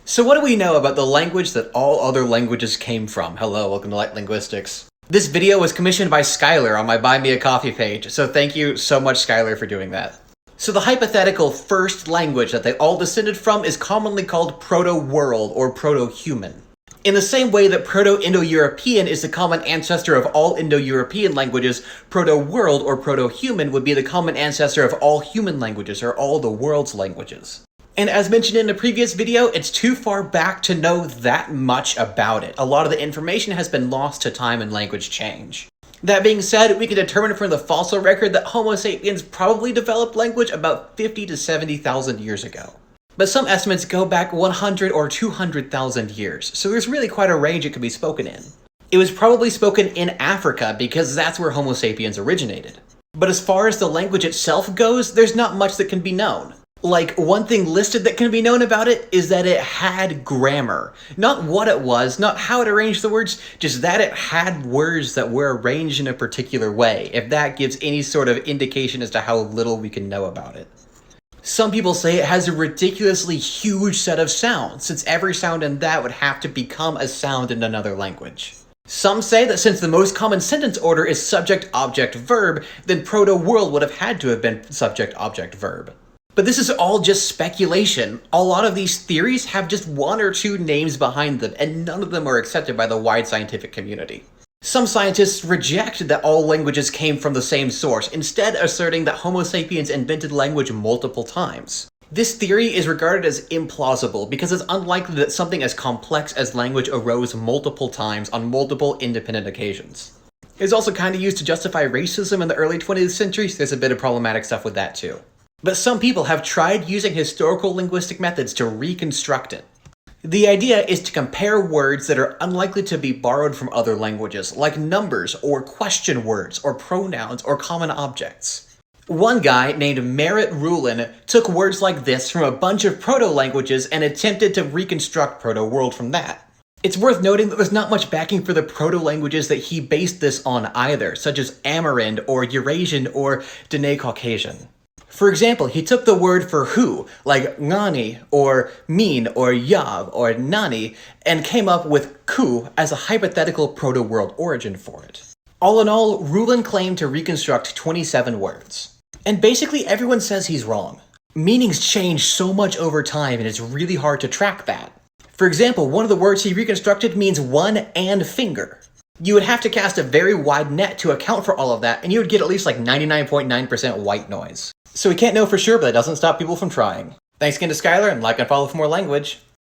So what do we know about the language that all other languages came from? Hello, welcome to Light Linguistics. This video was commissioned by Skylar on my Buy Me a Coffee page, so thank you so much, Skylar, for doing that. So the hypothetical first language that they all descended from is commonly called Proto-World or Proto-Human. In the same way that Proto-Indo-European is the common ancestor of all Indo-European languages, Proto-World or Proto-Human would be the common ancestor of all human languages or all the world's languages. And as mentioned in a previous video, it's too far back to know that much about it. A lot of the information has been lost to time and language change. That being said, we can determine from the fossil record that Homo sapiens probably developed language about 50 to 70,000 years ago. But some estimates go back 100 or 200,000 years, so there's really quite a range it could be spoken in. It was probably spoken in Africa because that's where Homo sapiens originated. But as far as the language itself goes, there's not much that can be known. Like, one thing listed that can be known about it is that it had grammar. Not what it was, not how it arranged the words, just that it had words that were arranged in a particular way, if that gives any sort of indication as to how little we can know about it. Some people say it has a ridiculously huge set of sounds, since every sound in that would have to become a sound in another language. Some say that since the most common sentence order is subject-object-verb, then Proto-World would have had to have been subject-object-verb. But this is all just speculation. A lot of these theories have just one or two names behind them, and none of them are accepted by the wide scientific community. Some scientists reject that all languages came from the same source, instead asserting that Homo sapiens invented language multiple times. This theory is regarded as implausible because it's unlikely that something as complex as language arose multiple times on multiple independent occasions. It was also kind of used to justify racism in the early 20th century, so there's a bit of problematic stuff with that too. But some people have tried using historical linguistic methods to reconstruct it. The idea is to compare words that are unlikely to be borrowed from other languages, like numbers or question words or pronouns or common objects. One guy named Merritt Rulin took words like this from a bunch of proto-languages and attempted to reconstruct Proto-World from that. It's worth noting that there's not much backing for the proto-languages that he based this on either, such as Amerind or Eurasian or Dene-Caucasian. For example, he took the word for who, like ngani, or mean, or yav, or nani, and came up with ku as a hypothetical proto-world origin for it. All in all, Rulin claimed to reconstruct 27 words. And basically everyone says he's wrong. Meanings change so much over time and it's really hard to track that. For example, one of the words he reconstructed means one and finger. You would have to cast a very wide net to account for all of that, and you would get at least like 99.9% white noise. So we can't know for sure, but that doesn't stop people from trying. Thanks again to Skylar, and like and follow for more language.